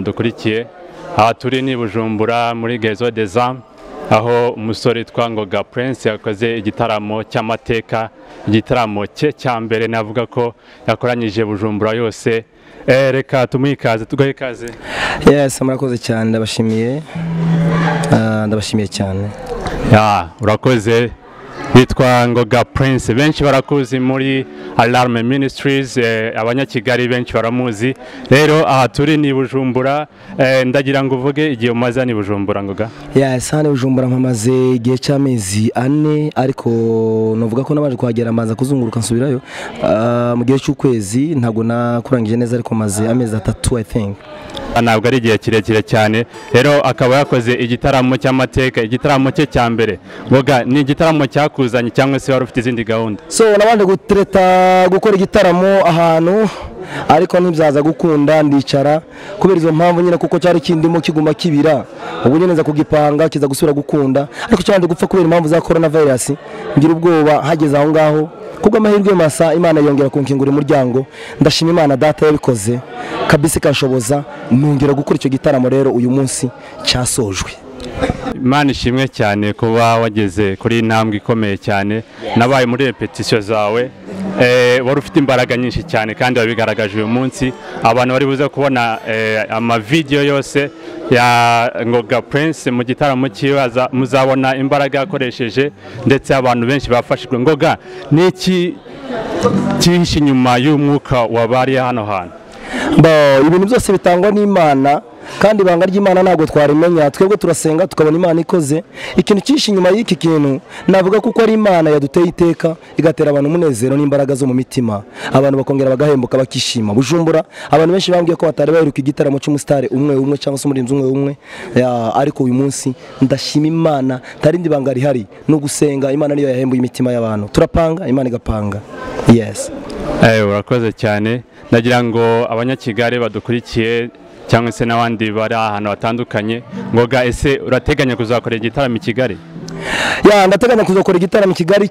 dukurikiye aha turi ni Bujumbura muri Gezo des Armes aho umusore Ngoga Prince yakoze igitaramo cy'amateka, igitaramo cye cya mbere navuga ko yakoranyije Bujumbura yose. Reka tumwikaze tugahe ikaze. Yes, murakoze cyane, ndabashimiye cyane. Urakoze. Witwa Ngoga Prince, benshi barakuzi muri Alarme Ministries, abanyakigali benshi baramuzi. Rero aha turi ni Bujumbura, ndagira ngo uvuge igihe umaze ni Bujumbura Ngoga. Yes, hano Bujumbura mpamaze igihe cy'amezi 4, ariko novuga ko nabaje kuhagera manza kuzunguruka nsubirayo mu gihe cy'ukwezi, ntago nakurangije neza, ariko maze amezi 3 I think. Ntabwo ari igihe kirekire cyane. Rero akaba yakoze igitaramo cy'amateka, igitaramo cye cya mbere. Ngoga, ni igitaramo cyakuzanye cyangwa se wari ufite izindi gahunda? So nabanje gukora igitaramo ahantu, ariko ntibyaza gukunda, ndicara kubera izo mpamvu nyine, kuko cyari kindimo kiguma kibira. Ubu nyine nza kugipanga kiza gusubira gukunda, ariko cyanje gupfa kubera impamvu za coronavirus. Ngira ubwoba hageze aho ngaho, kubwo amahirwe masa Imana yongera kunkingura umuryango. Ndashima Imana data yabikoze kabisa, ikashoboza nongera gukora icyo gitaramo. Rero uyu munsi cyasojwe. Imana ishimwe cyane kuba wageze kuri intambwe ikomeye cyane. Nabaye muri repetition zawe, wari ufite imbaraga nyinshi cyane kandi wabigaragaje uyu munsi. Abantu bari buze kubona ama video yose ya Ngoga Prince mu gitaramo cyibaza, muzabona imbaraga yakoresheje, ndetse abantu benshi bafashijwe. Ngoga, niki cyihishe inyuma y'umwuka wabari hano hantu? Ibintu byose bitangwa n'Imana, kandi ibanga ry'Imana ntabwo twarimenya. Twebwe turasenga tukabona Imana ikoze. Ikintu cyinshi inyuma y'iki kintu navuga kuko ari Imana yaduteye iteka, igatera abantu umunezero n'imbaraga zo mu mitima, abantu bakongera bagahembuka bakishima. Bujumbura abantu benshi bambwiye ko batari baheruka igitaramo cy'umusitari umwe cyangwa se umurinzi umwe, ariko uyu munsi ndashima Imana. Tarindi banga rihari no gusenga, Imana niyo yahembuye imitima y'abantu. Turapanga, Imana igapanga. Yes. Urakoze cyane. Nagira ngo abanyakigali badukurikiye cyangwa se n'abandi bari ahantu batandukanye, Ngoga, ese urateganya kuzakora igitaramo i Kigali? Ndateganya kuzakora igitaramo i Kigali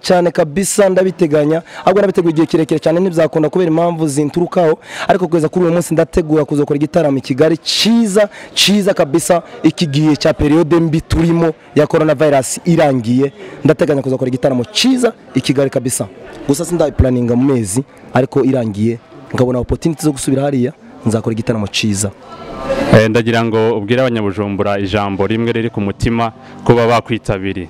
cyane kabisa, ndabiteganya. Ahubwo nabiteguye igihe kirekire cyane, ntibzakunda kubera impamvu zinturukaho, ariko kugeza kuri uyu munsi ndategura kuzakora igitaramo i Kigali cyiza kabisa. Iki gihe cya periode mbi turimo ya coronavirus irangiye, ndateganya kuzakora igitaramo cyiza i Kigali kabisa. Gusa sindayiplaninga mu mezi, ariko irangiye ngabona opportunity zo gusubira hariya, nzakora igitaramo cyiza. Ndagira ngo ubwire abanyabujumbura ijambo rimwe riri ku mutima kuba bakwitabiriye.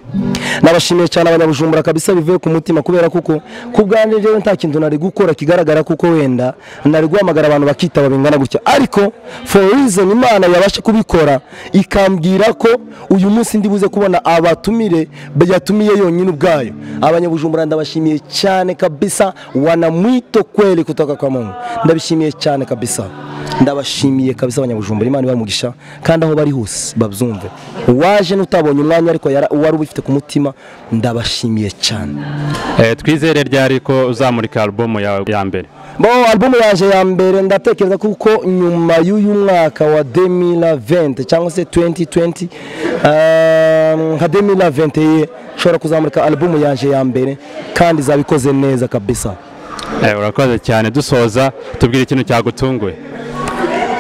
Nabashimiye cyane abanyabujumbura kabisa, bivuye ku mutima, kubera kuko kubwanje jewe nta kintu nari gukora kigaragara, kuko wenda nari guhamagara abantu bakitaba bingana gutya, ariko for reason Imana yabashe kubikora, ikambwira ko uyu munsi ndibuze kubona abatumire yatumiye yonyine ubwayo. Abanyabujumbura ndabashimiye cyane kabisa, wana mwito kweli kutoka kwa Mungu. Ndabishimiye cyane kabisa, ndabashimiye kabisa abanyabujumbura. Imana ibamugisha kandi aho bari hose babyumve. Waje nutabonye umwanya, ariko wari ubifite ku mutima, ndabashimiye cyane. Twizere ryari ko uzamurika album ya mbere? Album yaje ya mbere ndatekereza kuko nyuma y'uyu mwaka wa 2020 cyangwa se 2020, nka 2020 shobora kuzamurika album yaje ya mbere, kandi zabikoze neza kabisa. Urakoze cyane. Dusoza tubwire ikintu cyagutunguye.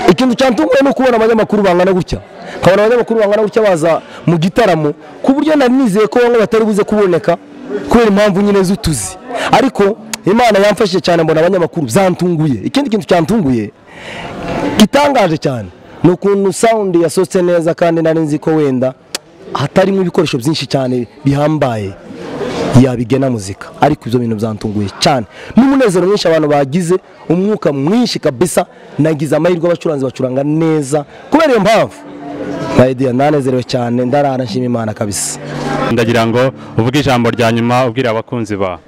Ikintu cyantunguye no kubona abanyamakuru bangana gutya, kabona abanyamakuru bangana gutya baza mu gitaramo, ku buryo nari nizeye ko bamwe batari buze kuboneka kubera impamvu nyine z'utuzi, ariko Imana yamfashije cyane, mbona abanyamakuru byantunguye. Ikindi kintu cyantunguye gitangaje cyane ni ukuntu sound yasohotse neza, kandi nari nzi ko wenda hatarimo ibikoresho byinshi cyane bihambaye yabigena muzika, ariko ibyo bintu byantunguye cyane. N'umunezero mwinshi abantu bagize, umwuka mwinshi kabisa. Nagize amahirwe abacuranzi bacuranga neza, kubera iyo mpamvu nanezerewe cyane, ndarara nshima Imana kabisa. Ndagira ngo uvuge ijambo rya nyuma ubwira abakunzi ba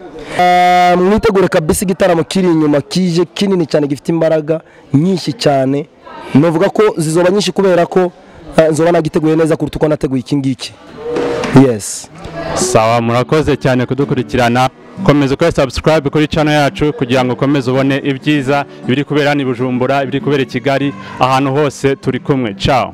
mwitegure kabisa igitaramo kiri inyuma, kije kinini cyane, gifite imbaraga nyinshi cyane. Novuga ko zizoba nyinshi kubera ko nzoba nagiteguye neza kuruta uko nateguye iki ngiki. Yes. Sawa, murakoze cyane kudukurikirana. Komeza ukore subscribe kuri channel yacu kugira ngo ukomeze ubone ibyiza biri kubera ni Bujumbura, biri kubera Kigali, ahantu hose turi kumwe. Ciao.